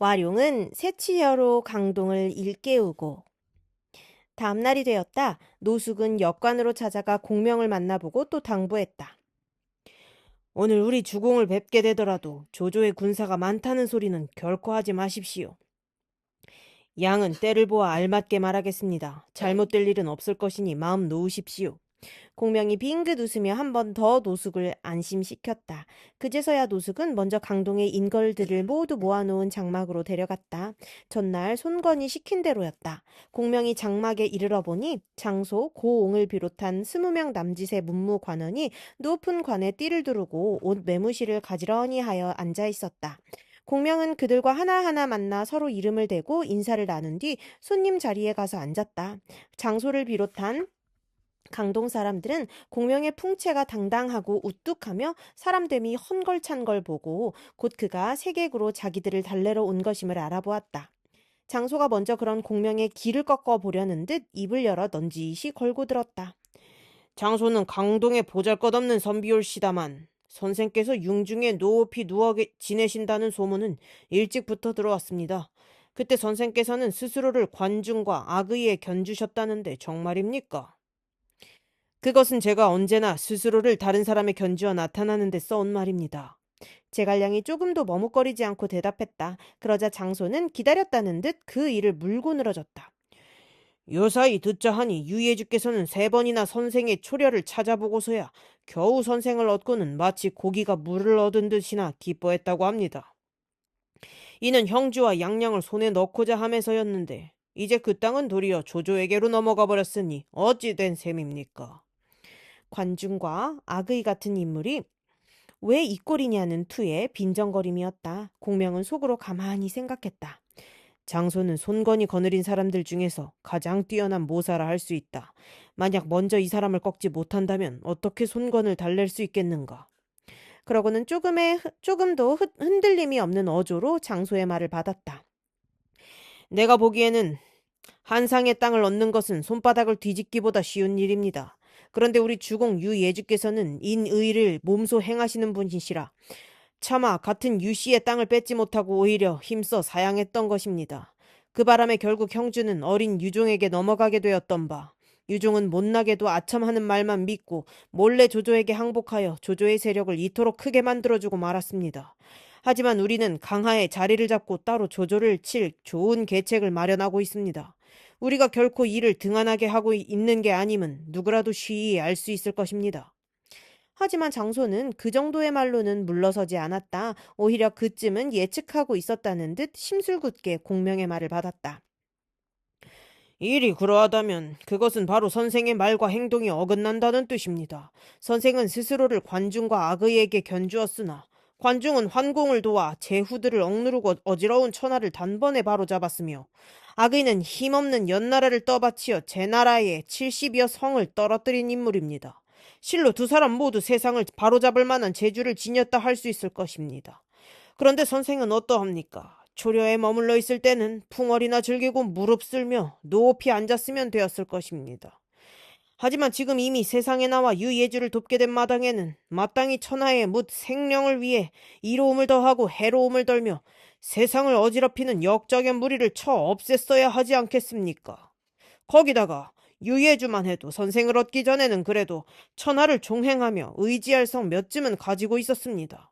와룡은 새치혀로 강동을 일깨우고 다음 날이 되었다. 노숙은 역관으로 찾아가 공명을 만나보고 또 당부했다. 오늘 우리 주공을 뵙게 되더라도 조조의 군사가 많다는 소리는 결코 하지 마십시오. 양은 때를 보아 알맞게 말하겠습니다. 잘못될 일은 없을 것이니 마음 놓으십시오. 공명이 빙긋 웃으며 한 번 더 노숙을 안심시켰다. 그제서야 노숙은 먼저 강동의 인걸들을 모두 모아놓은 장막으로 데려갔다. 전날 손건이 시킨 대로였다. 공명이 장막에 이르러 보니 장소, 고옹을 비롯한 20명 남짓의 문무관원이 높은 관에 띠를 두르고 옷 매무실을 가지런히 하여 앉아 있었다. 공명은 그들과 하나하나 만나 서로 이름을 대고 인사를 나눈 뒤 손님 자리에 가서 앉았다. 장소를 비롯한 강동 사람들은 공명의 풍채가 당당하고 우뚝하며 사람됨이 헝걸찬 걸 보고 곧 그가 세객으로 자기들을 달래러 온 것임을 알아보았다. 장소가 먼저 그런 공명의 길을 꺾어 보려는 듯 입을 열어 넌지시 걸고 들었다. 장소는 강동의 보잘것없는 선비올시다만 선생께서 융중에 높이 누워 지내신다는 소문은 일찍부터 들어왔습니다. 그때 선생께서는 스스로를 관중과 악의에 견주셨다는데 정말입니까? 그것은 제가 언제나 스스로를 다른 사람에 견주어 나타나는 데 써온 말입니다. 제갈량이 조금도 머뭇거리지 않고 대답했다. 그러자 장소는 기다렸다는 듯 그 일을 물고 늘어졌다. 요사이 듣자 하니 유예주께서는 3번이나 선생의 초려를 찾아보고서야 겨우 선생을 얻고는 마치 고기가 물을 얻은 듯이나 기뻐했다고 합니다. 이는 형주와 양양을 손에 넣고자 하면서였는데 이제 그 땅은 도리어 조조에게로 넘어가 버렸으니 어찌 된 셈입니까? 관중과 악의 같은 인물이 왜 이 꼴이냐는 투의 빈정거림이었다. 공명은 속으로 가만히 생각했다. 장소는 손건이 거느린 사람들 중에서 가장 뛰어난 모사라 할 수 있다. 만약 먼저 이 사람을 꺾지 못한다면 어떻게 손건을 달랠 수 있겠는가. 그러고는 조금도 흔들림이 없는 어조로 장소의 말을 받았다. 내가 보기에는 한상의 땅을 얻는 것은 손바닥을 뒤집기보다 쉬운 일입니다. 그런데 우리 주공 유예주께서는 인의를 몸소 행하시는 분이시라 차마 같은 유씨의 땅을 뺏지 못하고 오히려 힘써 사양했던 것입니다. 그 바람에 결국 형주는 어린 유종에게 넘어가게 되었던 바 유종은 못나게도 아첨하는 말만 믿고 몰래 조조에게 항복하여 조조의 세력을 이토록 크게 만들어주고 말았습니다. 하지만 우리는 강하에 자리를 잡고 따로 조조를 칠 좋은 계책을 마련하고 있습니다. 우리가 결코 이를 등한하게 하고 있는 게 아님은 누구라도 쉬이 알 수 있을 것입니다. 하지만 장소는 그 정도의 말로는 물러서지 않았다. 오히려 그쯤은 예측하고 있었다는 듯 심술궂게 공명의 말을 받았다. 일이 그러하다면 그것은 바로 선생의 말과 행동이 어긋난다는 뜻입니다. 선생은 스스로를 관중과 악의에게 견주었으나 관중은 환공을 도와 제후들을 억누르고 어지러운 천하를 단번에 바로잡았으며 악의는 힘없는 연나라를 떠받치어 제나라의 70여 성을 떨어뜨린 인물입니다. 실로 두 사람 모두 세상을 바로잡을 만한 재주를 지녔다 할 수 있을 것입니다. 그런데 선생은 어떠합니까? 초려에 머물러 있을 때는 풍월이나 즐기고 무릎 쓸며 높이 앉았으면 되었을 것입니다. 하지만 지금 이미 세상에 나와 유예주를 돕게 된 마당에는 마땅히 천하의 묻 생명을 위해 이로움을 더하고 해로움을 덜며 세상을 어지럽히는 역적의 무리를 쳐 없앴어야 하지 않겠습니까? 거기다가 유예주만 해도 선생을 얻기 전에는 그래도 천하를 종행하며 의지할 성 몇 쯤은 가지고 있었습니다.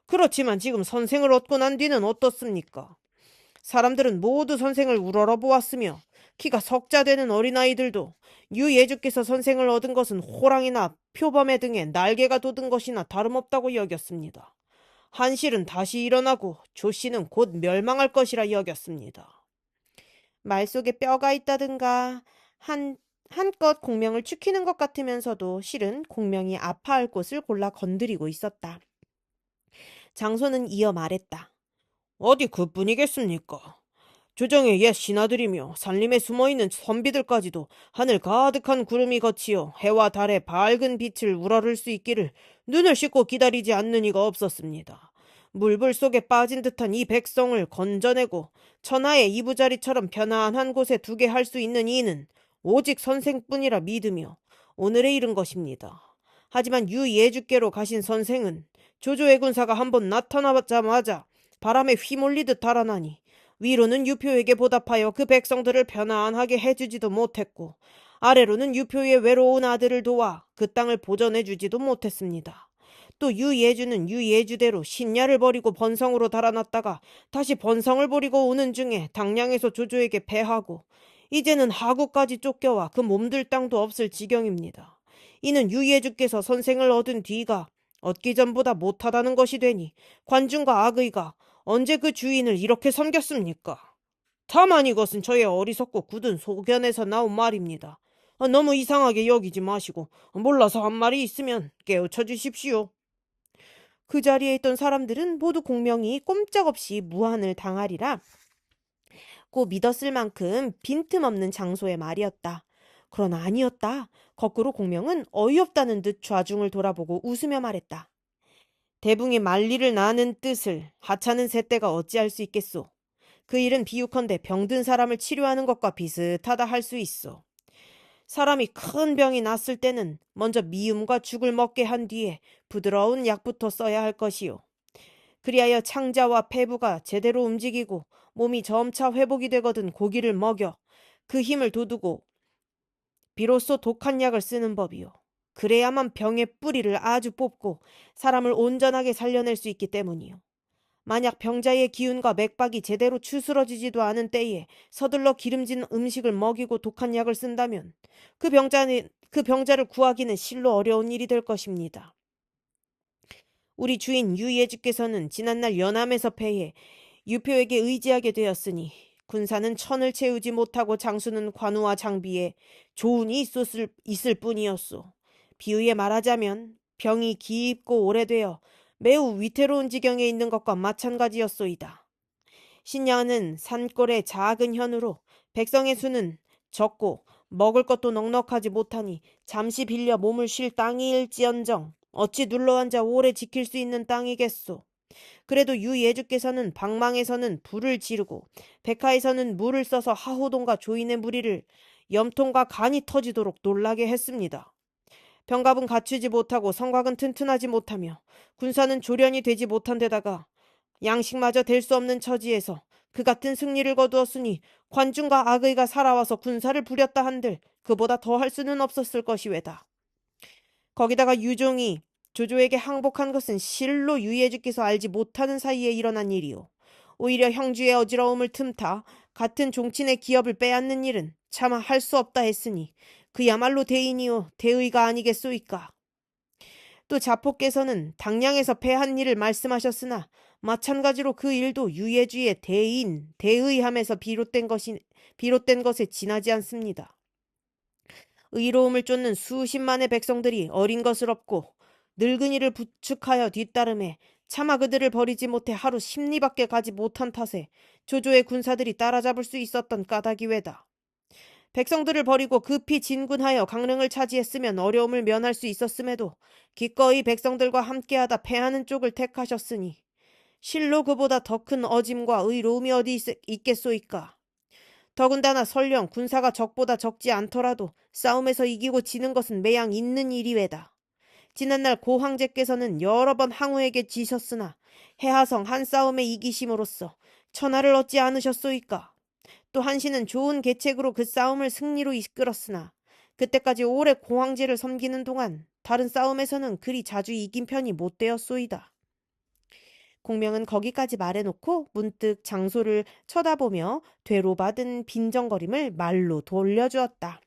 그렇지만 지금 선생을 얻고 난 뒤는 어떻습니까? 사람들은 모두 선생을 우러러보았으며 키가 석자 되는 어린아이들도 유예주께서 선생을 얻은 것은 호랑이나 표범의 등에 날개가 돋은 것이나 다름없다고 여겼습니다. 한실은 다시 일어나고 조씨는 곧 멸망할 것이라 여겼습니다. 말 속에 뼈가 있다든가 한껏 공명을 축히는 것 같으면서도 실은 공명이 아파할 곳을 골라 건드리고 있었다. 장소는 이어 말했다. 어디 그뿐이겠습니까? 조정의 옛 신하들이며 산림에 숨어있는 선비들까지도 하늘 가득한 구름이 거치어 해와 달의 밝은 빛을 우러를 수 있기를 눈을 씻고 기다리지 않는 이가 없었습니다. 물불 속에 빠진 듯한 이 백성을 건져내고 천하의 이부자리처럼 편안한 곳에 두게 할 수 있는 이는 오직 선생뿐이라 믿으며 오늘에 이른 것입니다. 하지만 유예주께로 가신 선생은 조조의 군사가 한번 나타나자마자 바람에 휘몰리듯 달아나니 위로는 유표에게 보답하여 그 백성들을 편안하게 해주지도 못했고, 아래로는 유표의 외로운 아들을 도와 그 땅을 보전해주지도 못했습니다. 또 유예주는 유예주대로 신야를 버리고 번성으로 달아났다가 다시 번성을 버리고 오는 중에 당량에서 조조에게 패하고, 이제는 하구까지 쫓겨와 그 몸둘 땅도 없을 지경입니다. 이는 유예주께서 선생을 얻은 뒤가 얻기 전보다 못하다는 것이 되니 관중과 악의가 언제 그 주인을 이렇게 섬겼습니까? 다만 이것은 저의 어리석고 굳은 소견에서 나온 말입니다. 너무 이상하게 여기지 마시고 몰라서 한 말이 있으면 깨우쳐 주십시오. 그 자리에 있던 사람들은 모두 공명이 꼼짝없이 무한을 당하리라 고 믿었을 만큼 빈틈없는 장소의 말이었다. 그러나 아니었다. 거꾸로 공명은 어이없다는 듯 좌중을 돌아보고 웃으며 말했다. 대붕이 만리를 나는 뜻을 하찮은 새떼가 어찌할 수 있겠소. 그 일은 비유컨대 병든 사람을 치료하는 것과 비슷하다 할 수 있어. 사람이 큰 병이 났을 때는 먼저 미음과 죽을 먹게 한 뒤에 부드러운 약부터 써야 할 것이요. 그리하여 창자와 폐부가 제대로 움직이고 몸이 점차 회복이 되거든 고기를 먹여 그 힘을 돋우고 비로소 독한 약을 쓰는 법이요. 그래야만 병의 뿌리를 아주 뽑고 사람을 온전하게 살려낼 수 있기 때문이요. 만약 병자의 기운과 맥박이 제대로 추스러지지도 않은 때에 서둘러 기름진 음식을 먹이고 독한 약을 쓴다면 그 병자를 구하기는 실로 어려운 일이 될 것입니다. 우리 주인 유예주께서는 지난날 연암에서 패해 유표에게 의지하게 되었으니 군사는 천을 채우지 못하고 장수는 관우와 장비에 조운이 있을 뿐이었소. 비유에 말하자면 병이 깊고 오래되어 매우 위태로운 지경에 있는 것과 마찬가지였소이다. 신야는 산골의 작은 현으로 백성의 수는 적고 먹을 것도 넉넉하지 못하니 잠시 빌려 몸을 쉴 땅이일지언정 어찌 눌러앉아 오래 지킬 수 있는 땅이겠소. 그래도 유예주께서는 방망에서는 불을 지르고 백하에서는 물을 써서 하호동과 조인의 무리를 염통과 간이 터지도록 놀라게 했습니다. 병갑은 갖추지 못하고 성곽은 튼튼하지 못하며 군사는 조련이 되지 못한 데다가 양식마저 될 수 없는 처지에서 그 같은 승리를 거두었으니 관중과 악의가 살아와서 군사를 부렸다 한들 그보다 더 할 수는 없었을 것이외다. 거기다가 유종이 조조에게 항복한 것은 실로 유예주께서 알지 못하는 사이에 일어난 일이요. 오히려 형주의 어지러움을 틈타 같은 종친의 기업을 빼앗는 일은 차마 할 수 없다 했으니 그야말로 대인이요 대의가 아니겠소이까. 또 자포께서는 당량에서 패한 일을 말씀하셨으나 마찬가지로 그 일도 유예주의 대인, 대의함에서 비롯된 것에 지나지 않습니다. 의로움을 쫓는 수십만의 백성들이 어린 것을 없고 늙은이를 부축하여 뒤따름에 차마 그들을 버리지 못해 하루 10리밖에 가지 못한 탓에 조조의 군사들이 따라잡을 수 있었던 까닭이 외다. 백성들을 버리고 급히 진군하여 강릉을 차지했으면 어려움을 면할 수 있었음에도 기꺼이 백성들과 함께하다 패하는 쪽을 택하셨으니 실로 그보다 더 큰 어짐과 의로움이 어디 있겠소이까. 더군다나 설령 군사가 적보다 적지 않더라도 싸움에서 이기고 지는 것은 매양 있는 일이외다. 지난날 고 황제께서는 여러 번 항우에게 지셨으나 해하성 한 싸움에 이기심으로써 천하를 얻지 않으셨소이까. 또 한신은 좋은 계책으로 그 싸움을 승리로 이끌었으나 그때까지 오래 고 황제를 섬기는 동안 다른 싸움에서는 그리 자주 이긴 편이 못 되었소이다. 공명은 거기까지 말해놓고 문득 장소를 쳐다보며 되로받은 빈정거림을 말로 돌려주었다.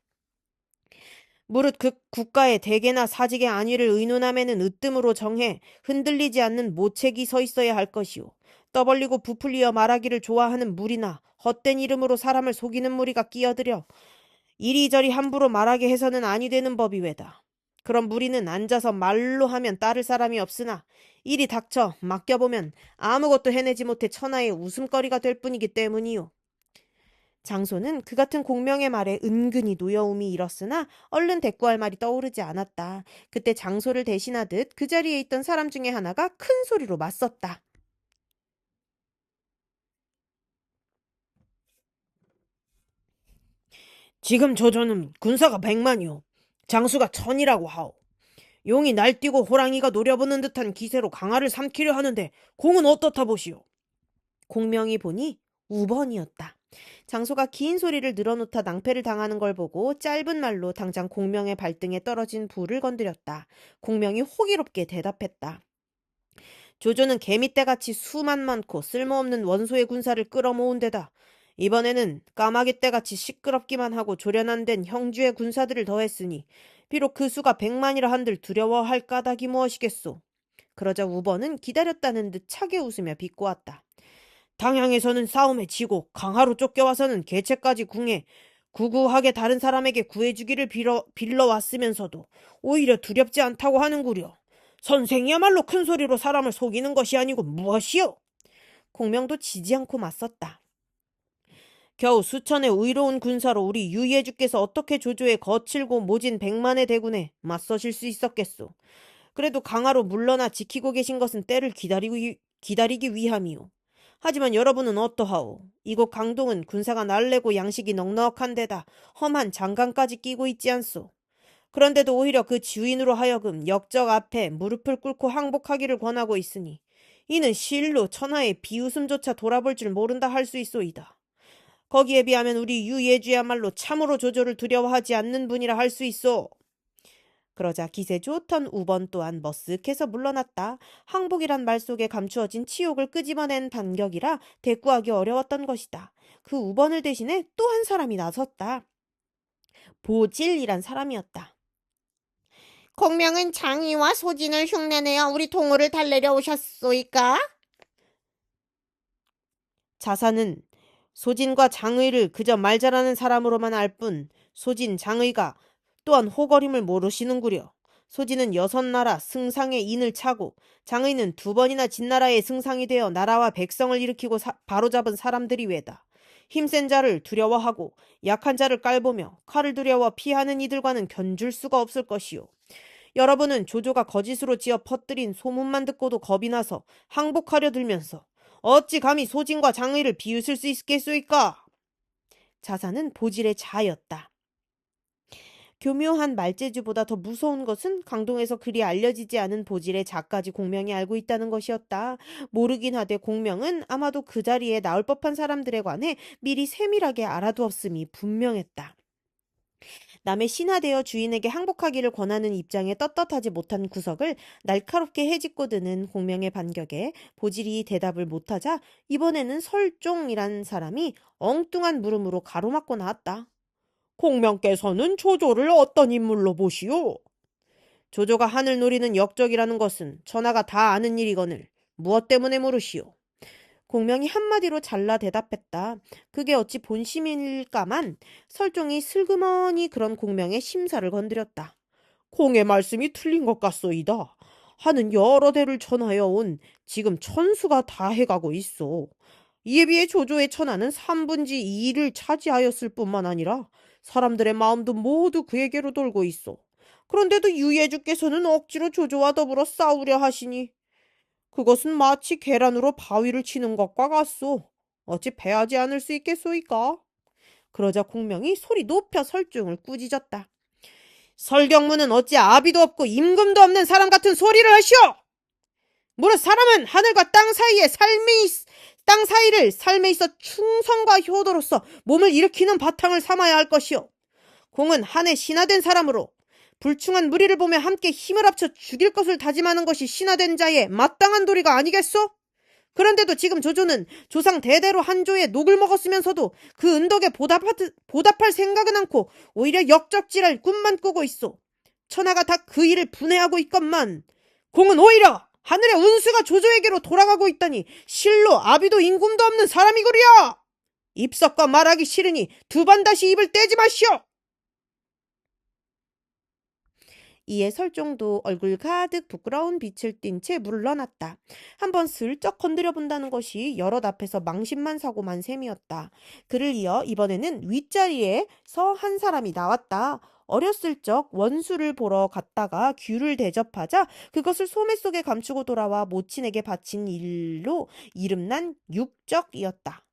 무릇 그 국가의 대계나 사직의 안위를 의논함에는 으뜸으로 정해 흔들리지 않는 모책이 서 있어야 할 것이오. 떠벌리고 부풀리어 말하기를 좋아하는 무리나 헛된 이름으로 사람을 속이는 무리가 끼어들여 이리저리 함부로 말하게 해서는 아니 되는 법이 외다. 그런 무리는 앉아서 말로 하면 따를 사람이 없으나 일이 닥쳐 맡겨보면 아무것도 해내지 못해 천하의 웃음거리가 될 뿐이기 때문이요. 장소는 그 같은 공명의 말에 은근히 노여움이 일었으나 얼른 대꾸할 말이 떠오르지 않았다. 그때 장소를 대신하듯 그 자리에 있던 사람 중에 하나가 큰 소리로 맞섰다. 지금 조조는 군사가 100만이요. 장수가 1000이라고 하오. 용이 날뛰고 호랑이가 노려보는 듯한 기세로 강화를 삼키려 하는데 공은 어떻다 보시오. 공명이 보니 우번이었다. 장소가 긴 소리를 늘어놓다 낭패를 당하는 걸 보고 짧은 말로 당장 공명의 발등에 떨어진 불을 건드렸다. 공명이 호기롭게 대답했다. 조조는 개미떼같이 수만 많고 쓸모없는 원소의 군사를 끌어모은 데다 이번에는 까마귀떼같이 시끄럽기만 하고 조련한 된 형주의 군사들을 더했으니 비록 그 수가 100만이라 한들 두려워할 까닭이 무엇이겠소. 그러자 우번은 기다렸다는 듯 차게 웃으며 비꼬았다. 당양에서는 싸움에 지고 강하로 쫓겨와서는 개체까지 궁해 구구하게 다른 사람에게 구해주기를 빌러왔으면서도 오히려 두렵지 않다고 하는구려. 선생이야말로 큰 소리로 사람을 속이는 것이 아니고 무엇이요? 공명도 지지 않고 맞섰다. 겨우 수천의 의로운 군사로 우리 유예주께서 어떻게 조조의 거칠고 모진 100만의 대군에 맞서실 수 있었겠소. 그래도 강하로 물러나 지키고 계신 것은 때를 기다리기 위함이오. 하지만 여러분은 어떠하오? 이곳 강동은 군사가 날래고 양식이 넉넉한 데다 험한 장강까지 끼고 있지 않소. 그런데도 오히려 그 주인으로 하여금 역적 앞에 무릎을 꿇고 항복하기를 권하고 있으니 이는 실로 천하의 비웃음조차 돌아볼 줄 모른다 할 수 있소이다. 거기에 비하면 우리 유예주야말로 참으로 조조를 두려워하지 않는 분이라 할 수 있소. 그러자 기세 좋던 우번 또한 머쓱해서 물러났다. 항복이란 말 속에 감추어진 치욕을 끄집어낸 반격이라 대꾸하기 어려웠던 것이다. 그 우번을 대신해 또 한 사람이 나섰다. 보질이란 사람이었다. 공명은 장의와 소진을 흉내내어 우리 동호를 달래려 오셨소이까? 자사는 소진과 장의를 그저 말 잘하는 사람으로만 알 뿐 소진, 장의가 또한 호거림을 모르시는구려. 소진은 6나라 승상의 인을 차고 장의는 2번이나 진나라의 승상이 되어 나라와 백성을 일으키고 바로잡은 사람들이 외다. 힘센 자를 두려워하고 약한 자를 깔보며 칼을 두려워 피하는 이들과는 견줄 수가 없을 것이요. 여러분은 조조가 거짓으로 지어 퍼뜨린 소문만 듣고도 겁이 나서 항복하려 들면서 어찌 감히 소진과 장의를 비웃을 수 있겠소이까? 자사는 보질의 자였다. 교묘한 말재주보다 더 무서운 것은 강동에서 그리 알려지지 않은 보질의 자까지 공명이 알고 있다는 것이었다. 모르긴 하되 공명은 아마도 그 자리에 나올 법한 사람들에 관해 미리 세밀하게 알아두었음이 분명했다. 남의 신하되어 주인에게 항복하기를 권하는 입장에 떳떳하지 못한 구석을 날카롭게 헤집고 드는 공명의 반격에 보질이 대답을 못하자 이번에는 설종이란 사람이 엉뚱한 물음으로 가로막고 나왔다. 공명께서는 조조를 어떤 인물로 보시오? 조조가 하늘 노리는 역적이라는 것은 천하가 다 아는 일이거늘 무엇 때문에 물으시오? 공명이 한마디로 잘라 대답했다. 그게 어찌 본심일까만 설종이 슬그머니 그런 공명의 심사를 건드렸다. 공의 말씀이 틀린 것 같소이다. 하는 여러 대를 전하여 온 지금 천수가 다 해가고 있어. 이에 비해 조조의 천하는 3분지 2를 차지하였을 뿐만 아니라 사람들의 마음도 모두 그에게로 돌고 있어. 그런데도 유예주께서는 억지로 조조와 더불어 싸우려 하시니 그것은 마치 계란으로 바위를 치는 것과 같소. 어찌 패하지 않을 수 있겠소이까? 그러자 공명이 소리 높여 설중을 꾸짖었다. 설경무는 어찌 아비도 없고 임금도 없는 사람 같은 소리를 하시오! 무릇 사람은 하늘과 땅 사이를 삶에 있어 충성과 효도로서 몸을 일으키는 바탕을 삼아야 할 것이오. 공은 한해 신하된 사람으로 불충한 무리를 보며 함께 힘을 합쳐 죽일 것을 다짐하는 것이 신하된 자의 마땅한 도리가 아니겠소? 그런데도 지금 조조는 조상 대대로 한조의 녹을 먹었으면서도 그 은덕에 보답할 생각은 않고 오히려 역적질할 꿈만 꾸고 있어. 천하가 다 그 일을 분해하고 있건만 공은 오히려 하늘의 운수가 조조에게로 돌아가고 있다니 실로 아비도 임금도 없는 사람이구려. 입석과 말하기 싫으니 2번 다시 입을 떼지 마시오. 이에 설종도 얼굴 가득 부끄러운 빛을 띤 채 물러났다. 한번 슬쩍 건드려 본다는 것이 여럿 앞에서 망신만 사고만 셈이었다. 그를 이어 이번에는 윗자리에서 한 사람이 나왔다. 어렸을 적 원수를 보러 갔다가 귤을 대접하자 그것을 소매 속에 감추고 돌아와 모친에게 바친 일로 이름난 육적이었다.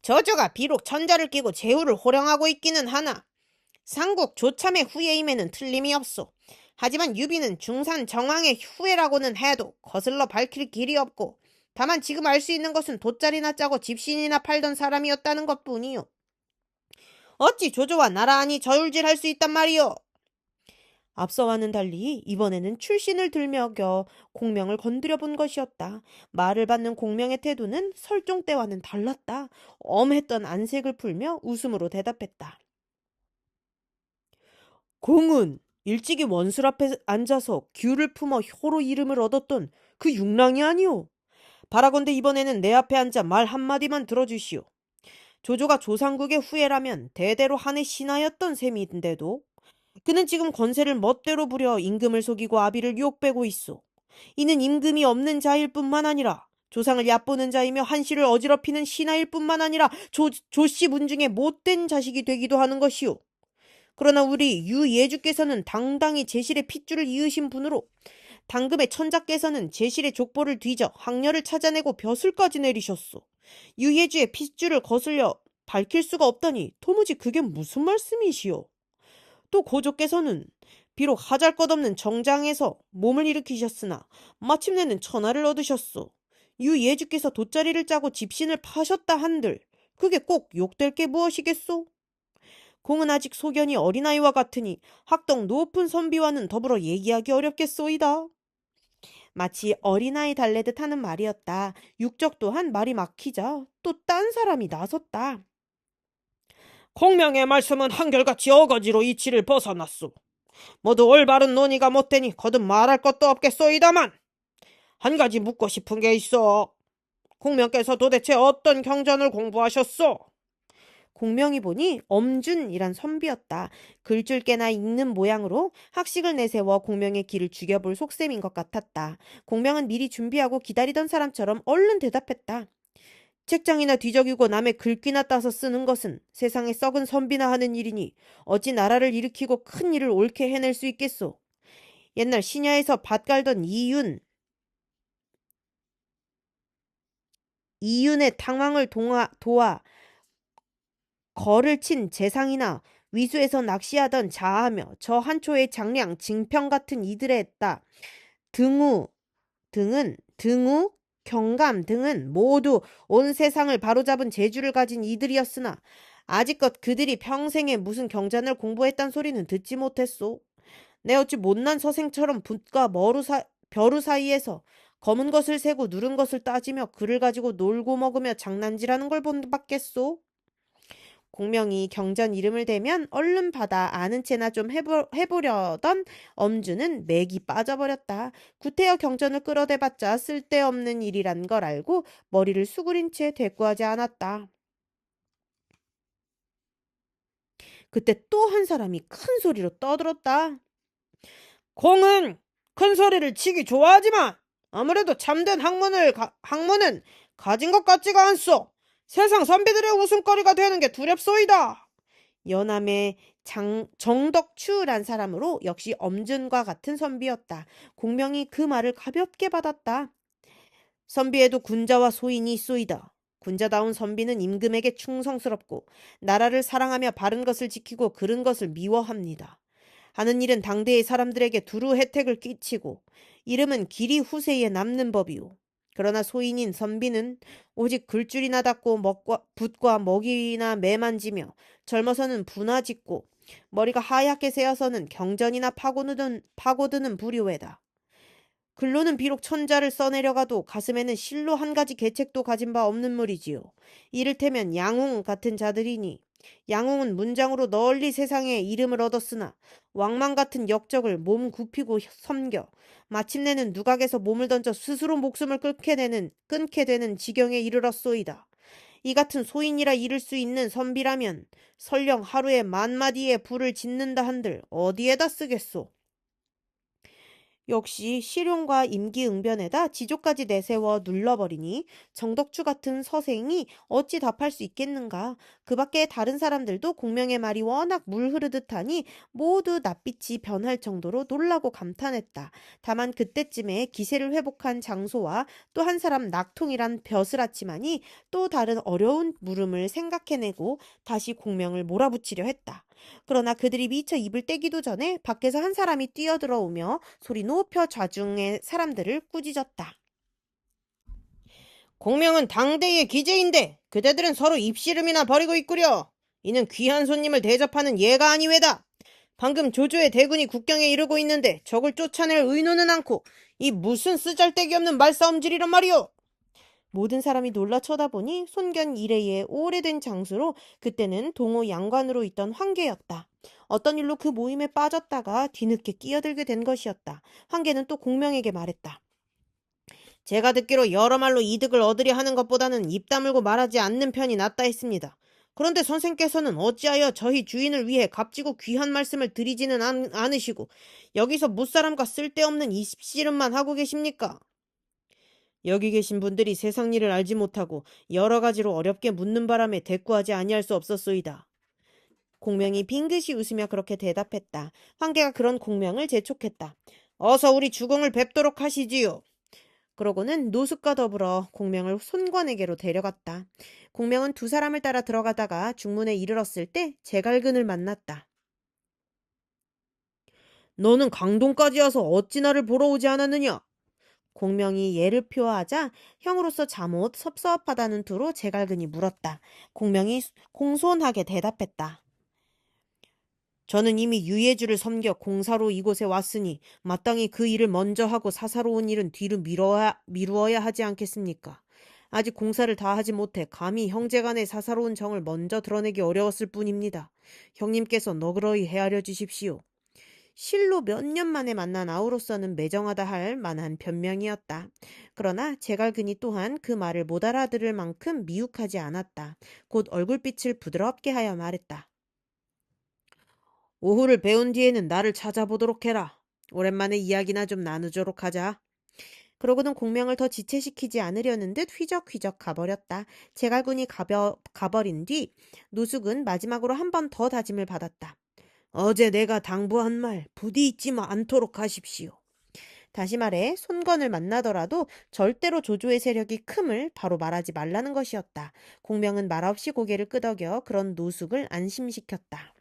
저조가 비록 천자를 끼고 제후를 호령하고 있기는 하나 삼국 조참의 후예임에는 틀림이 없소. 하지만 유비는 중산 정왕의 후예라고는 해도 거슬러 밝힐 길이 없고 다만 지금 알 수 있는 것은 돗자리나 짜고 집신이나 팔던 사람이었다는 것뿐이요. 어찌 조조와 나란히 저울질할 수 있단 말이오? 앞서와는 달리 이번에는 출신을 들먹여 공명을 건드려 본 것이었다. 말을 받는 공명의 태도는 설종 때와는 달랐다. 엄했던 안색을 풀며 웃음으로 대답했다. 공은 일찍이 원술 앞에 앉아서 귤을 품어 혀로 이름을 얻었던 그 육랑이 아니오. 바라건대 이번에는 내 앞에 앉아 말 한마디만 들어주시오. 조조가 조상국의 후예라면 대대로 한해 신하였던 셈인데도 그는 지금 권세를 멋대로 부려 임금을 속이고 아비를 욕배고 있소. 이는 임금이 없는 자일 뿐만 아니라 조상을 얕보는 자이며 한시를 어지럽히는 신하일 뿐만 아니라 조씨 문중에 못된 자식이 되기도 하는 것이오. 그러나 우리 유예주께서는 당당히 제실의 핏줄을 이으신 분으로 당금의 천자께서는 제실의 족보를 뒤져 학녀를 찾아내고 벼슬까지 내리셨소. 유예주의 핏줄을 거슬려 밝힐 수가 없다니 도무지 그게 무슨 말씀이시오. 또 고조께서는 비록 하잘것없는 정장에서 몸을 일으키셨으나 마침내는 천하를 얻으셨소. 유예주께서 돗자리를 짜고 집신을 파셨다 한들 그게 꼭 욕될 게 무엇이겠소? 공은 아직 소견이 어린아이와 같으니 학덕 높은 선비와는 더불어 얘기하기 어렵겠소이다. 마치 어린아이 달래듯 하는 말이었다. 육적 또한 말이 막히자 또 딴 사람이 나섰다. 공명의 말씀은 한결같이 어거지로 이치를 벗어났소. 모두 올바른 논의가 못되니 거듭 말할 것도 없겠소이다만 한 가지 묻고 싶은 게 있어. 공명께서 도대체 어떤 경전을 공부하셨소? 공명이 보니 엄준이란 선비였다. 글줄 깨나 읽는 모양으로 학식을 내세워 공명의 길을 죽여볼 속셈인 것 같았다. 공명은 미리 준비하고 기다리던 사람처럼 얼른 대답했다. 책장이나 뒤적이고 남의 글귀나 따서 쓰는 것은 세상에 썩은 선비나 하는 일이니 어찌 나라를 일으키고 큰 일을 옳게 해낼 수 있겠소. 옛날 신야에서 밭 갈던 이윤의 탕왕을 도와 거를 친 재상이나 위수에서 낚시하던 자하며 저 한초의 장량 징평 같은 이들에 따 등우 경감 등은 모두 온 세상을 바로잡은 재주를 가진 이들이었으나 아직껏 그들이 평생에 무슨 경전을 공부했단 소리는 듣지 못했소. 내 어찌 못난 서생처럼 붓과 벼루 사이에서 검은 것을 세고 누른 것을 따지며 글을 가지고 놀고 먹으며 장난질하는 걸 본받겠소. 공명이 경전 이름을 대면 얼른 받아 아는 체나 좀 해보려던 엄주는 맥이 빠져버렸다. 구태여 경전을 끌어대봤자 쓸데없는 일이란 걸 알고 머리를 수그린 채 대꾸하지 않았다. 그때 또 한 사람이 큰 소리로 떠들었다. 공은 큰 소리를 치기 좋아하지만 아무래도 참된 학문은 가진 것 같지가 않소. 세상 선비들의 웃음거리가 되는 게 두렵소이다. 연암의 정덕추란 사람으로 역시 엄준과 같은 선비였다. 공명이 그 말을 가볍게 받았다. 선비에도 군자와 소인이 있소이다. 군자다운 선비는 임금에게 충성스럽고 나라를 사랑하며 바른 것을 지키고 그른 것을 미워합니다. 하는 일은 당대의 사람들에게 두루 혜택을 끼치고 이름은 길이 후세에 남는 법이오. 그러나 소인인 선비는 오직 글줄이나 닦고 붓과 먹이나 매만지며 젊어서는 부나 짓고 머리가 하얗게 새어서는 경전이나 파고드는 부류회다. 글로는 비록 천자를 써내려가도 가슴에는 실로 한 가지 계책도 가진 바 없는 물이지요. 이를테면 양홍 같은 자들이니 양홍은 문장으로 널리 세상에 이름을 얻었으나 왕망 같은 역적을 몸 굽히고 섬겨 마침내는 누각에서 몸을 던져 스스로 목숨을 끊게 되는 지경에 이르렀소이다. 이 같은 소인이라 이를 수 있는 선비라면 설령 하루에 10,000마디의 불을 짓는다 한들 어디에다 쓰겠소. 역시 실용과 임기응변에다 지조까지 내세워 눌러버리니 정덕주 같은 서생이 어찌 답할 수 있겠는가. 그 밖에 다른 사람들도 공명의 말이 워낙 물 흐르듯 하니 모두 낯빛이 변할 정도로 놀라고 감탄했다. 다만 그때쯤에 기세를 회복한 장소와 또 한 사람 낙통이란 벼슬아치만이 또 다른 어려운 물음을 생각해내고 다시 공명을 몰아붙이려 했다. 그러나 그들이 미처 입을 떼기도 전에 밖에서 한 사람이 뛰어들어오며 소리 높여 좌중의 사람들을 꾸짖었다. 공명은 당대의 기재인데 그대들은 서로 입씨름이나 벌이고 있구려. 이는 귀한 손님을 대접하는 예가 아니외다. 방금 조조의 대군이 국경에 이르고 있는데 적을 쫓아낼 의노는 않고 이 무슨 쓰잘데기 없는 말싸움질이란 말이오. 모든 사람이 놀라 쳐다보니 손견 이래의 오래된 장수로 그때는 동호 양관으로 있던 황계였다. 어떤 일로 그 모임에 빠졌다가 뒤늦게 끼어들게 된 것이었다. 황계는 또 공명에게 말했다. 제가 듣기로 여러 말로 이득을 얻으려 하는 것보다는 입 다물고 말하지 않는 편이 낫다 했습니다. 그런데 선생께서는 어찌하여 저희 주인을 위해 값지고 귀한 말씀을 드리지는 않으시고 여기서 무사람과 쓸데없는 입씨름만 하고 계십니까? 여기 계신 분들이 세상 일을 알지 못하고 여러 가지로 어렵게 묻는 바람에 대꾸하지 아니할 수 없었소이다. 공명이 빙긋이 웃으며 그렇게 대답했다. 황계가 그런 공명을 재촉했다. 어서 우리 주공을 뵙도록 하시지요. 그러고는 노숙과 더불어 공명을 손관에게로 데려갔다. 공명은 두 사람을 따라 들어가다가 중문에 이르렀을 때 제갈근을 만났다. 너는 강동까지 와서 어찌 나를 보러 오지 않았느냐? 공명이 예를 표하자 형으로서 잠옷 섭섭하다는 투로 제갈근이 물었다. 공명이 공손하게 대답했다. 저는 이미 유예주를 섬겨 공사로 이곳에 왔으니 마땅히 그 일을 먼저 하고 사사로운 일은 뒤로 미루어야 하지 않겠습니까? 아직 공사를 다 하지 못해 감히 형제간의 사사로운 정을 먼저 드러내기 어려웠을 뿐입니다. 형님께서 너그러이 헤아려 주십시오. 실로 몇 년 만에 만난 아우로서는 매정하다 할 만한 변명이었다. 그러나 제갈근이 또한 그 말을 못 알아들을 만큼 미욱하지 않았다. 곧 얼굴빛을 부드럽게 하여 말했다. 오후를 배운 뒤에는 나를 찾아보도록 해라. 오랜만에 이야기나 좀 나누도록 하자. 그러고는 공명을 더 지체시키지 않으려는 듯 휘적휘적 가버렸다. 제갈군이 가버린 뒤 노숙은 마지막으로 한 번 더 다짐을 받았다. 어제 내가 당부한 말 부디 잊지 않도록 하십시오. 다시 말해 손건을 만나더라도 절대로 조조의 세력이 큼을 바로 말하지 말라는 것이었다. 공명은 말없이 고개를 끄덕여 그런 노숙을 안심시켰다.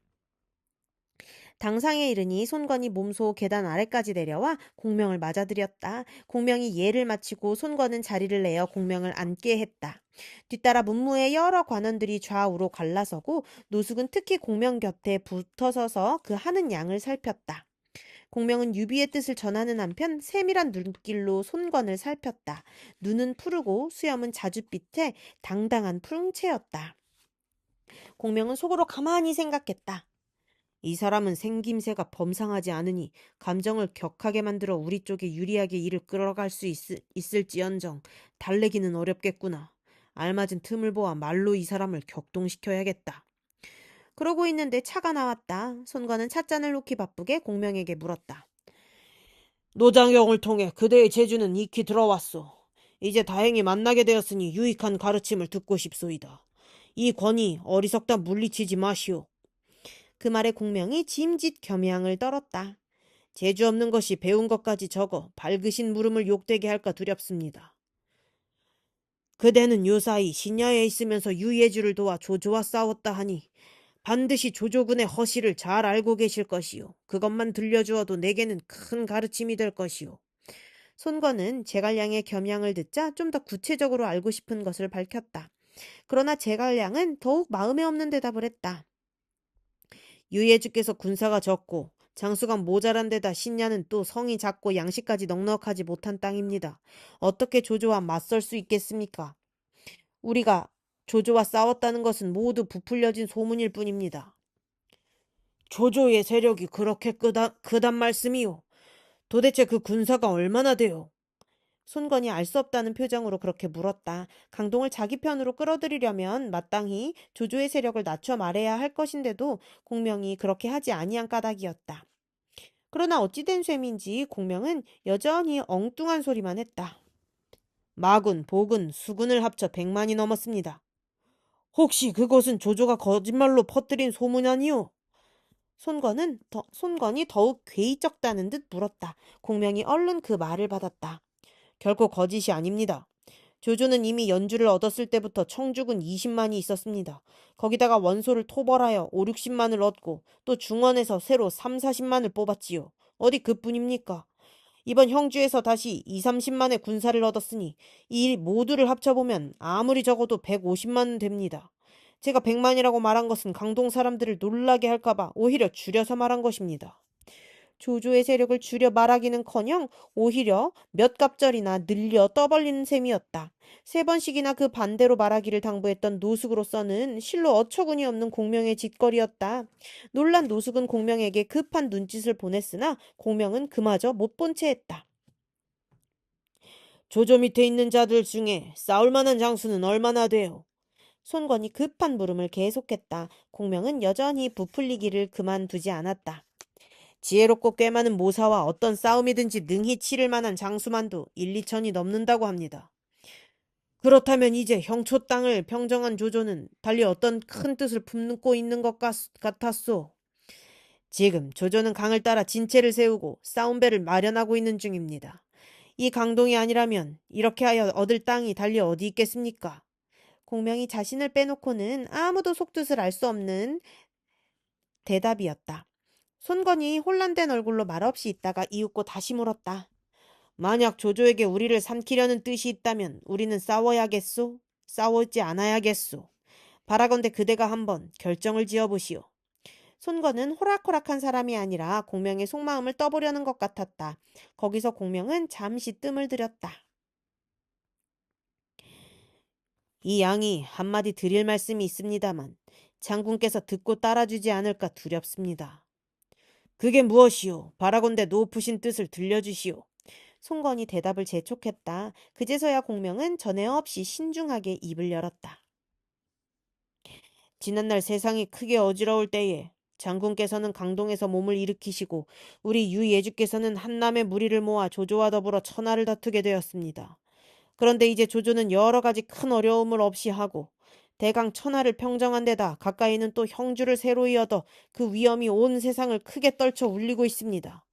당상에 이르니 손건이 몸소 계단 아래까지 내려와 공명을 맞아들였다. 공명이 예를 마치고 손건은 자리를 내어 공명을 앉게 했다. 뒤따라 문무의 여러 관원들이 좌우로 갈라서고 노숙은 특히 공명 곁에 붙어서서 그 하는 양을 살폈다. 공명은 유비의 뜻을 전하는 한편 세밀한 눈길로 손건을 살폈다. 눈은 푸르고 수염은 자줏빛에 당당한 푸른채였다. 공명은 속으로 가만히 생각했다. 이 사람은 생김새가 범상하지 않으니 감정을 격하게 만들어 우리 쪽에 유리하게 일을 끌어갈 수 있을지언정 달래기는 어렵겠구나. 알맞은 틈을 보아 말로 이 사람을 격동시켜야겠다. 그러고 있는데 차가 나왔다. 손건은 찻잔을 놓기 바쁘게 공명에게 물었다. 노장경을 통해 그대의 재주는 익히 들어왔소. 이제 다행히 만나게 되었으니 유익한 가르침을 듣고 싶소이다. 이 권위 어리석다 물리치지 마시오. 그 말에 공명이 짐짓 겸양을 떨었다. 재주 없는 것이 배운 것까지 적어 밝으신 물음을 욕되게 할까 두렵습니다. 그대는 요사이 신야에 있으면서 유예주를 도와 조조와 싸웠다 하니 반드시 조조군의 허시를 잘 알고 계실 것이요. 그것만 들려주어도 내게는 큰 가르침이 될 것이요. 손건은 제갈량의 겸양을 듣자 좀 더 구체적으로 알고 싶은 것을 밝혔다. 그러나 제갈량은 더욱 마음에 없는 대답을 했다. 유예주께서 군사가 적고 장수가 모자란 데다 신야는 또 성이 작고 양식까지 넉넉하지 못한 땅입니다. 어떻게 조조와 맞설 수 있겠습니까? 우리가 조조와 싸웠다는 것은 모두 부풀려진 소문일 뿐입니다. 조조의 세력이 그렇게 크단 말씀이요. 도대체 그 군사가 얼마나 돼요? 손건이 알 수 없다는 표정으로 그렇게 물었다. 강동을 자기 편으로 끌어들이려면 마땅히 조조의 세력을 낮춰 말해야 할 것인데도 공명이 그렇게 하지 아니한 까닭이었다. 그러나 어찌된 셈인지 공명은 여전히 엉뚱한 소리만 했다. 마군, 복은, 수군을 합쳐 100만이 넘었습니다. 혹시 그것은 조조가 거짓말로 퍼뜨린 소문 아니오? 손건이 더욱 괴이적다는 듯 물었다. 공명이 얼른 그 말을 받았다. 결코 거짓이 아닙니다. 조조는 이미 연주를 얻었을 때부터 청주군 20만이 있었습니다. 거기다가 원소를 토벌하여 5, 60만을 얻고 또 중원에서 새로 3, 40만을 뽑았지요. 어디 그뿐입니까? 이번 형주에서 다시 2, 30만의 군사를 얻었으니 이 모두를 합쳐보면 아무리 적어도 150만은 됩니다. 제가 100만이라고 말한 것은 강동 사람들을 놀라게 할까봐 오히려 줄여서 말한 것입니다. 조조의 세력을 줄여 말하기는커녕 오히려 몇 갑절이나 늘려 떠벌리는 셈이었다. 3번씩이나 그 반대로 말하기를 당부했던 노숙으로서는 실로 어처구니 없는 공명의 짓거리였다. 놀란 노숙은 공명에게 급한 눈짓을 보냈으나 공명은 그마저 못 본 채 했다. 조조 밑에 있는 자들 중에 싸울 만한 장수는 얼마나 돼요? 손권이 급한 물음을 계속했다. 공명은 여전히 부풀리기를 그만두지 않았다. 지혜롭고 꽤 많은 모사와 어떤 싸움이든지 능히 치를 만한 장수만도 1, 2천이 넘는다고 합니다. 그렇다면 이제 형초 땅을 평정한 조조는 달리 어떤 큰 뜻을 품고 있는 것 같았소. 지금 조조는 강을 따라 진체를 세우고 싸움배를 마련하고 있는 중입니다. 이 강동이 아니라면 이렇게 하여 얻을 땅이 달리 어디 있겠습니까? 공명이 자신을 빼놓고는 아무도 속뜻을 알 수 없는 대답이었다. 손건이 혼란된 얼굴로 말없이 있다가 이윽고 다시 물었다. 만약 조조에게 우리를 삼키려는 뜻이 있다면 우리는 싸워야겠소? 싸우지 않아야겠소? 바라건대 그대가 한번 결정을 지어보시오. 손건은 호락호락한 사람이 아니라 공명의 속마음을 떠보려는 것 같았다. 거기서 공명은 잠시 뜸을 들였다. 이 양이 한마디 드릴 말씀이 있습니다만 장군께서 듣고 따라주지 않을까 두렵습니다. 그게 무엇이오? 바라건대 높으신 뜻을 들려주시오. 송건이 대답을 재촉했다. 그제서야 공명은 전에 없이 신중하게 입을 열었다. 지난날 세상이 크게 어지러울 때에 장군께서는 강동에서 몸을 일으키시고 우리 유예주께서는 한남의 무리를 모아 조조와 더불어 천하를 다투게 되었습니다. 그런데 이제 조조는 여러 가지 큰 어려움을 없이 하고 대강 천하를 평정한 데다 가까이는 또 형주를 새로이 얻어 그 위엄이 온 세상을 크게 떨쳐 울리고 있습니다.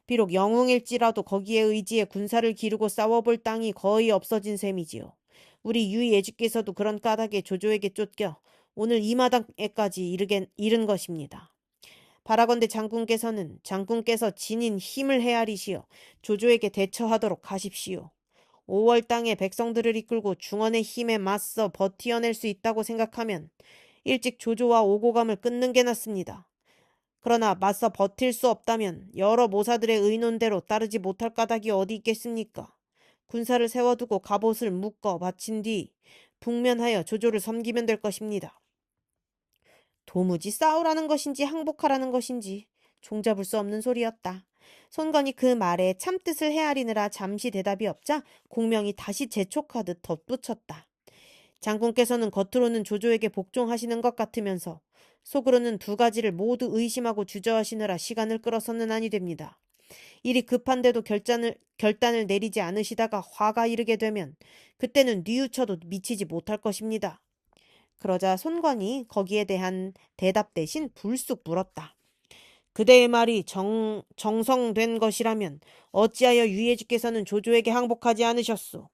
비록 영웅일지라도 거기에 의지해 군사를 기르고 싸워볼 땅이 거의 없어진 셈이지요. 우리 유예주께서도 그런 까닭에 조조에게 쫓겨 오늘 이 마당에까지 이른 것입니다. 바라건대 장군께서 지닌 힘을 헤아리시어 조조에게 대처하도록 하십시오. 5월 땅의 백성들을 이끌고 중원의 힘에 맞서 버티어낼 수 있다고 생각하면 일찍 조조와 오고감을 끊는 게 낫습니다. 그러나 맞서 버틸 수 없다면 여러 모사들의 의논대로 따르지 못할 까닭이 어디 있겠습니까? 군사를 세워두고 갑옷을 묶어 바친 뒤 북면하여 조조를 섬기면 될 것입니다. 도무지 싸우라는 것인지 항복하라는 것인지 종잡을 수 없는 소리였다. 손건이 그 말에 참뜻을 헤아리느라 잠시 대답이 없자 공명이 다시 재촉하듯 덧붙였다. 장군께서는 겉으로는 조조에게 복종하시는 것 같으면서 속으로는 두 가지를 모두 의심하고 주저하시느라 시간을 끌어서는 아니 됩니다. 일이 급한데도 결단을 내리지 않으시다가 화가 이르게 되면 그때는 뉘우쳐도 미치지 못할 것입니다. 그러자 손건이 거기에 대한 대답 대신 불쑥 물었다. 그대의 말이 정성된 것이라면 어찌하여 유예주께서는 조조에게 항복하지 않으셨소?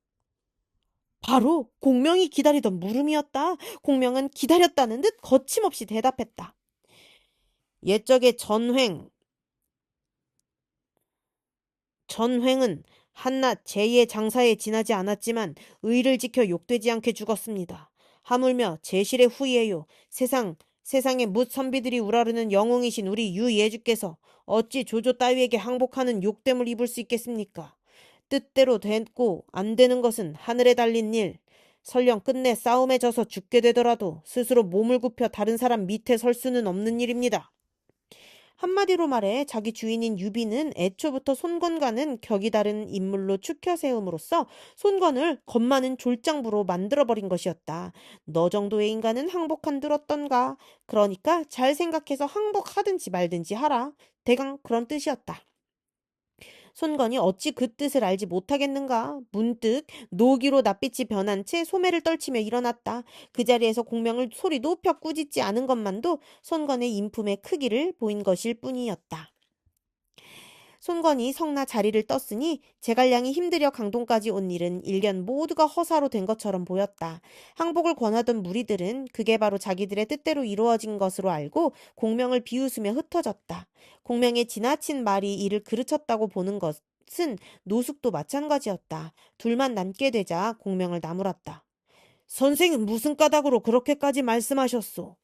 바로 공명이 기다리던 물음이었다. 공명은 기다렸다는 듯 거침없이 대답했다. 옛적의 전횡은 한낱 제2의 장사에 지나지 않았지만 의를 지켜 욕되지 않게 죽었습니다. 하물며 제실의 후예요. 세상에 뭇 선비들이 우라르는 영웅이신 우리 유예주께서 어찌 조조 따위에게 항복하는 욕됨을 입을 수 있겠습니까? 뜻대로 됐고 안 되는 것은 하늘에 달린 일. 설령 끝내 싸움에 져서 죽게 되더라도 스스로 몸을 굽혀 다른 사람 밑에 설 수는 없는 일입니다. 한마디로 말해 자기 주인인 유비는 애초부터 손권과는 격이 다른 인물로 추켜 세움으로써 손권을 겁 많은 졸장부로 만들어버린 것이었다. 너 정도의 인간은 항복한들 어떤가? 그러니까 잘 생각해서 항복하든지 말든지 하라. 대강 그런 뜻이었다. 손건이 어찌 그 뜻을 알지 못하겠는가? 문득 노기로 낯빛이 변한 채 소매를 떨치며 일어났다. 그 자리에서 공명을 소리 높여 꾸짖지 않은 것만도 손건의 인품의 크기를 보인 것일 뿐이었다. 손건이 성나 자리를 떴으니 제갈량이 힘들여 강동까지 온 일은 일견 모두가 허사로 된 것처럼 보였다. 항복을 권하던 무리들은 그게 바로 자기들의 뜻대로 이루어진 것으로 알고 공명을 비웃으며 흩어졌다. 공명의 지나친 말이 이를 그르쳤다고 보는 것은 노숙도 마찬가지였다. 둘만 남게 되자 공명을 나무랐다. 선생은 무슨 까닭으로 그렇게까지 말씀하셨소?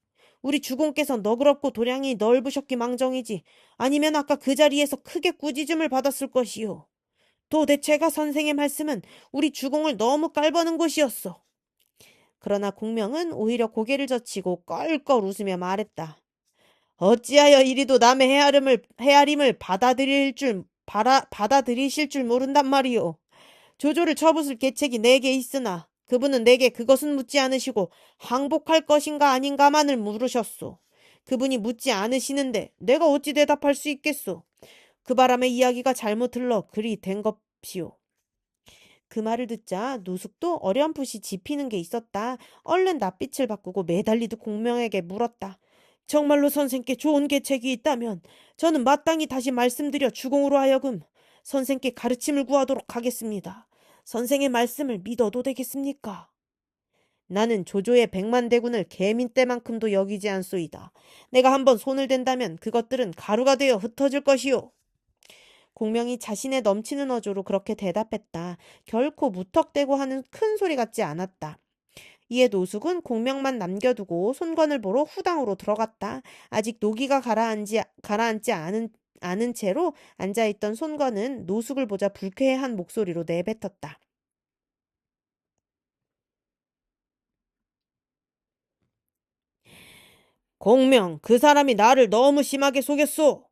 우리 주공께서 너그럽고 도량이 넓으셨기 망정이지 아니면 아까 그 자리에서 크게 꾸짖음을 받았을 것이요. 도대체가 선생의 말씀은 우리 주공을 너무 깔보는 것이었소. 그러나 공명은 오히려 고개를 젖히고 껄껄 웃으며 말했다. 어찌하여 이리도 남의 헤아림을 받아들이실 줄 모른단 말이오. 조조를 쳐부술 계책이 내게 있으나 그분은 내게 그것은 묻지 않으시고 항복할 것인가 아닌가만을 물으셨소. 그분이 묻지 않으시는데 내가 어찌 대답할 수 있겠소. 그 바람에 이야기가 잘못 흘러 그리 된 것이오. 그 말을 듣자 노숙도 어렴풋이 짚히는 게 있었다. 얼른 낯빛을 바꾸고 매달리듯 공명에게 물었다. 정말로 선생께 좋은 계책이 있다면 저는 마땅히 다시 말씀드려 주공으로 하여금 선생께 가르침을 구하도록 하겠습니다. 선생의 말씀을 믿어도 되겠습니까? 나는 조조의 100만 대군을 개민떼만큼도 여기지 않소이다. 내가 한번 손을 댄다면 그것들은 가루가 되어 흩어질 것이오. 공명이 자신의 넘치는 어조로 그렇게 대답했다. 결코 무턱대고 하는 큰 소리 같지 않았다. 이에 노숙은 공명만 남겨두고 손건을 보러 후당으로 들어갔다. 아직 노기가 가라앉지 않은 채로 앉아있던 손건은 노숙을 보자 불쾌한 목소리로 내뱉었다. 공명, 그 사람이 나를 너무 심하게 속였소.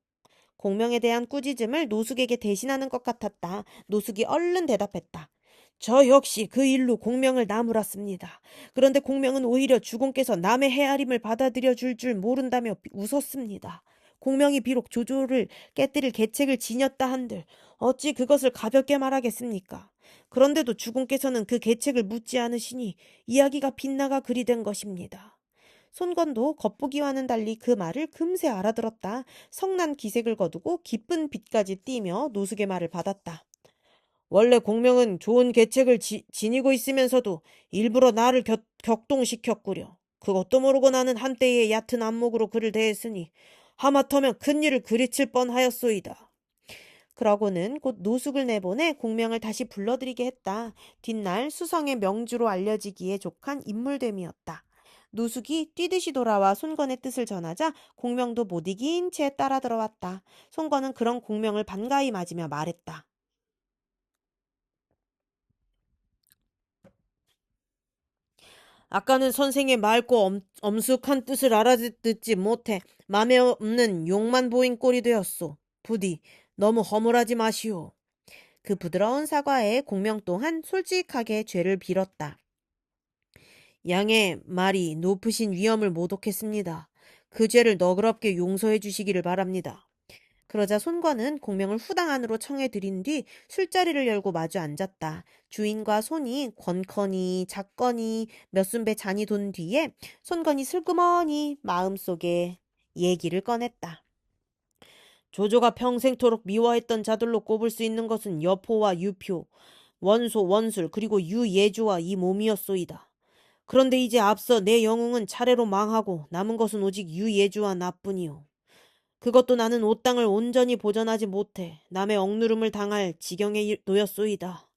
공명에 대한 꾸짖음을 노숙에게 대신하는 것 같았다. 노숙이 얼른 대답했다. 저 역시 그 일로 공명을 나무랐습니다. 그런데 공명은 오히려 주공께서 남의 헤아림을 받아들여 줄 모른다며 웃었습니다. 공명이 비록 조조를 깨뜨릴 계책을 지녔다 한들 어찌 그것을 가볍게 말하겠습니까? 그런데도 주공께서는 그 계책을 묻지 않으시니 이야기가 빗나가 그리 된 것입니다. 손건도 겉보기와는 달리 그 말을 금세 알아들었다. 성난 기색을 거두고 기쁜 빛까지 띠며 노숙의 말을 받았다. 원래 공명은 좋은 계책을 지니고 있으면서도 일부러 나를 격동시켰구려. 그것도 모르고 나는 한때의 얕은 안목으로 그를 대했으니 하마터면 큰일을 그리칠 뻔하였소이다. 그러고는 곧 노숙을 내보내 공명을 다시 불러들이게 했다. 뒷날 수성의 명주로 알려지기에 족한 인물됨이었다. 노숙이 뛰듯이 돌아와 손건의 뜻을 전하자 공명도 못 이긴 채 따라 들어왔다. 손건은 그런 공명을 반가이 맞으며 말했다. 아까는 선생의 맑고 엄숙한 뜻을 알아듣지 못해 맘에 없는 욕만 보인 꼴이 되었소. 부디 너무 허물하지 마시오. 그 부드러운 사과에 공명 또한 솔직하게 죄를 빌었다. 양의 말이 높으신 위엄을 모독했습니다. 그 죄를 너그럽게 용서해 주시기를 바랍니다. 그러자 손관은 공명을 후당 안으로 청해들인 뒤 술자리를 열고 마주 앉았다. 주인과 손이 권커니 작거니 몇 순배 잔이 돈 뒤에 손건이 슬그머니 마음속에 얘기를 꺼냈다. 조조가 평생토록 미워했던 자들로 꼽을 수 있는 것은 여포와 유표, 원소, 원술 그리고 유예주와 이 몸이었소이다. 그런데 이제 앞서 내 영웅은 차례로 망하고 남은 것은 오직 유예주와 나뿐이오. 그것도 나는 옷땅을 온전히 보전하지 못해 남의 억누름을 당할 지경에 놓였소이다.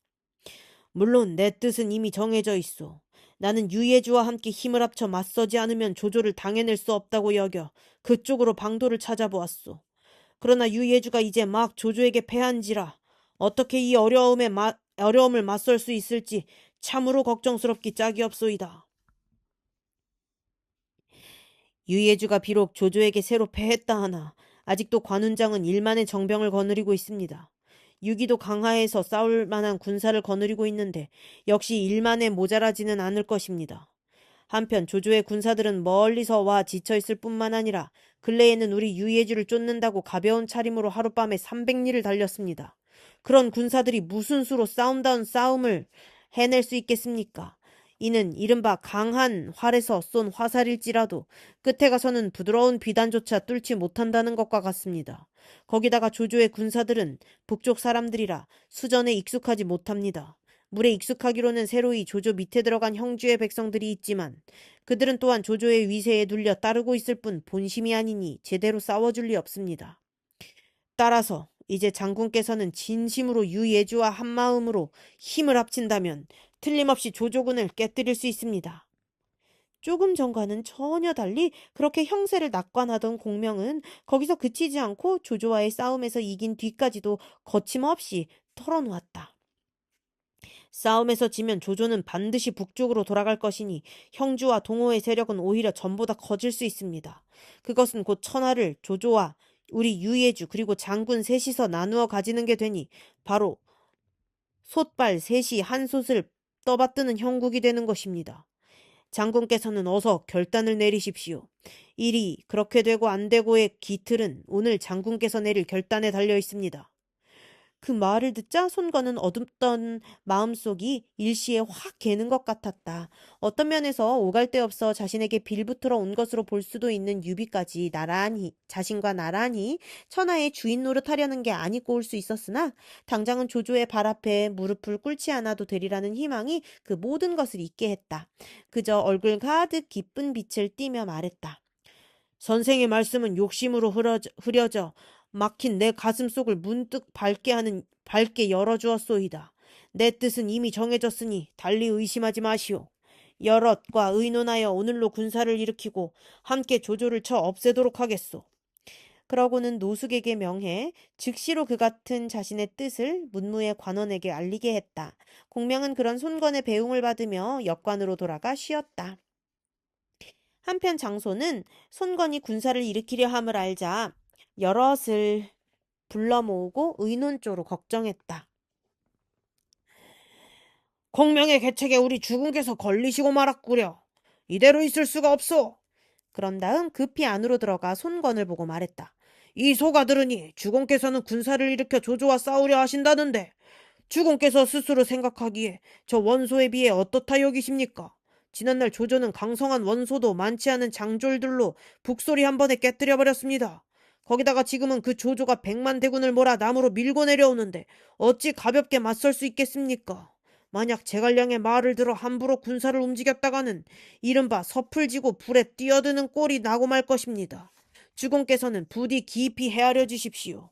물론 내 뜻은 이미 정해져 있어. 나는 유예주와 함께 힘을 합쳐 맞서지 않으면 조조를 당해낼 수 없다고 여겨 그쪽으로 방도를 찾아보았소. 그러나 유예주가 이제 막 조조에게 패한지라 어떻게 이 어려움을 맞설 수 있을지 참으로 걱정스럽기 짝이 없소이다. 유예주가 비록 조조에게 새로 패했다 하나 아직도 관훈장은 일만의 정병을 거느리고 있습니다. 유기도 강하에서 싸울 만한 군사를 거느리고 있는데 역시 일만에 모자라지는 않을 것입니다. 한편 조조의 군사들은 멀리서 와 지쳐있을 뿐만 아니라 근래에는 우리 유예주를 쫓는다고 가벼운 차림으로 하룻밤에 300리를 달렸습니다. 그런 군사들이 무슨 수로 싸움다운 싸움을 해낼 수 있겠습니까? 이는 이른바 강한 활에서 쏜 화살일지라도 끝에 가서는 부드러운 비단조차 뚫지 못한다는 것과 같습니다. 거기다가 조조의 군사들은 북쪽 사람들이라 수전에 익숙하지 못합니다. 물에 익숙하기로는 새로이 조조 밑에 들어간 형주의 백성들이 있지만 그들은 또한 조조의 위세에 눌려 따르고 있을 뿐 본심이 아니니 제대로 싸워줄 리 없습니다. 따라서 이제 장군께서는 진심으로 유예주와 한마음으로 힘을 합친다면 틀림없이 조조군을 깨뜨릴 수 있습니다. 조금 전과는 전혀 달리 그렇게 형세를 낙관하던 공명은 거기서 그치지 않고 조조와의 싸움에서 이긴 뒤까지도 거침없이 털어놓았다. 싸움에서 지면 조조는 반드시 북쪽으로 돌아갈 것이니 형주와 동호의 세력은 오히려 전보다 커질 수 있습니다. 그것은 곧 천하를 조조와 우리 유예주 그리고 장군 셋이서 나누어 가지는 게 되니 바로 솥발 셋이 한 솥을 떠받드는 형국이 되는 것입니다. 장군께서는 어서 결단을 내리십시오. 일이 그렇게 되고 안 되고의 기틀은 오늘 장군께서 내릴 결단에 달려 있습니다. 그 말을 듣자 손건은 어둡던 마음속이 일시에 확 개는 것 같았다. 어떤 면에서 오갈 데 없어 자신에게 빌붙들어 온 것으로 볼 수도 있는 유비까지 자신과 나란히 천하의 주인 노릇하려는 게 아니고 올 수 있었으나 당장은 조조의 발 앞에 무릎을 꿇지 않아도 되리라는 희망이 그 모든 것을 잊게 했다. 그저 얼굴 가득 기쁜 빛을 띠며 말했다. 선생의 말씀은 욕심으로 흐려져 막힌 내 가슴 속을 문득 밝게 열어주었소이다. 내 뜻은 이미 정해졌으니 달리 의심하지 마시오. 여럿과 의논하여 오늘로 군사를 일으키고 함께 조조를 쳐 없애도록 하겠소. 그러고는 노숙에게 명해 즉시로 그 같은 자신의 뜻을 문무의 관원에게 알리게 했다. 공명은 그런 손건의 배웅을 받으며 역관으로 돌아가 쉬었다. 한편 장소는 손건이 군사를 일으키려 함을 알자 여럿을 불러 모으고 의논조로 걱정했다. 공명의 계책에 우리 주군께서 걸리시고 말았구려. 이대로 있을 수가 없소. 그런 다음 급히 안으로 들어가 손건을 보고 말했다. 이 소가 들으니 주공께서는 군사를 일으켜 조조와 싸우려 하신다는데 주공께서 스스로 생각하기에 저 원소에 비해 어떻다 여기십니까? 지난날 조조는 강성한 원소도 많지 않은 장졸들로 북소리 한 번에 깨뜨려 버렸습니다. 거기다가 지금은 그 조조가 100만 대군을 몰아 남으로 밀고 내려오는데 어찌 가볍게 맞설 수 있겠습니까? 만약 제갈량의 말을 들어 함부로 군사를 움직였다가는 이른바 섣불지고 불에 뛰어드는 꼴이 나고 말 것입니다. 주공께서는 부디 깊이 헤아려 주십시오.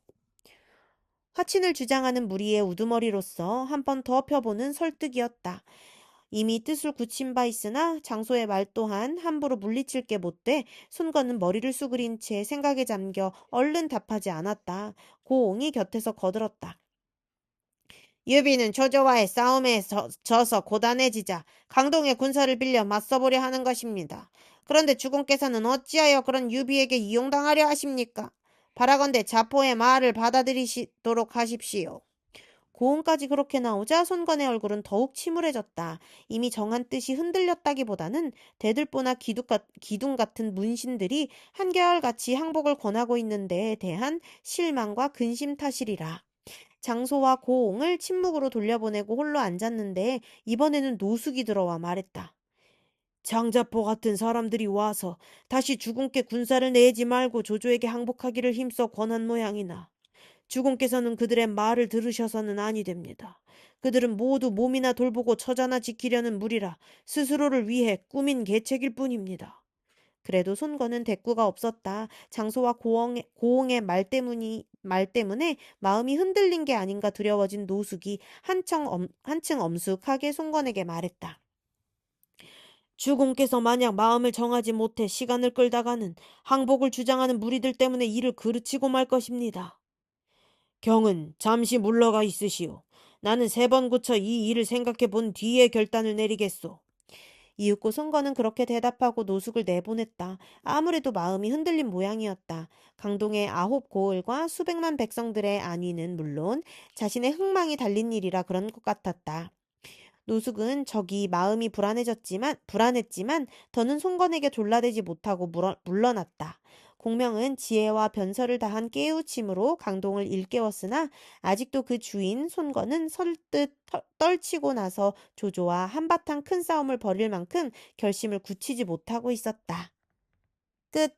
화친을 주장하는 무리의 우두머리로서 한 번 더 펴보는 설득이었다. 이미 뜻을 굳힌 바 있으나 장소의 말 또한 함부로 물리칠 게 못돼 손건은 머리를 수그린 채 생각에 잠겨 얼른 답하지 않았다. 고옹이 곁에서 거들었다. 유비는 조조와의 싸움에 져서 고단해지자 강동의 군사를 빌려 맞서보려 하는 것입니다. 그런데 주공께서는 어찌하여 그런 유비에게 이용당하려 하십니까? 바라건대 자포의 말을 받아들이시도록 하십시오. 고음까지 그렇게 나오자 손건의 얼굴은 더욱 침울해졌다. 이미 정한 뜻이 흔들렸다기보다는 대들보나 기둥 같은 문신들이 한결같이 항복을 권하고 있는 데에 대한 실망과 근심 탓이리라. 장소와 고옹을 침묵으로 돌려보내고 홀로 앉았는데 이번에는 노숙이 들어와 말했다. 장자포 같은 사람들이 와서 다시 주공께 군사를 내지 말고 조조에게 항복하기를 힘써 권한 모양이나 주공께서는 그들의 말을 들으셔서는 아니 됩니다. 그들은 모두 몸이나 돌보고 처자나 지키려는 무리라 스스로를 위해 꾸민 계책일 뿐입니다. 그래도 손건은 대꾸가 없었다. 장소와 고옹의 말 때문에 마음이 흔들린 게 아닌가 두려워진 노숙이 한층 엄숙하게 손건에게 말했다. 주공께서 만약 마음을 정하지 못해 시간을 끌다가는 항복을 주장하는 무리들 때문에 일을 그르치고 말 것입니다. 경은 잠시 물러가 있으시오. 나는 3번 고쳐 이 일을 생각해 본 뒤에 결단을 내리겠소. 이윽고 손건은 그렇게 대답하고 노숙을 내보냈다. 아무래도 마음이 흔들린 모양이었다. 강동의 9 고을과 수백만 백성들의 안위는 물론 자신의 흥망이 달린 일이라 그런 것 같았다. 노숙은 적이 마음이 불안했지만 더는 손건에게 졸라대지 못하고 물러났다. 공명은 지혜와 변설을 다한 깨우침으로 강동을 일깨웠으나 아직도 그 주인 손건은 설득 떨치고 나서 조조와 한바탕 큰 싸움을 벌일 만큼 결심을 굳히지 못하고 있었다. 끝.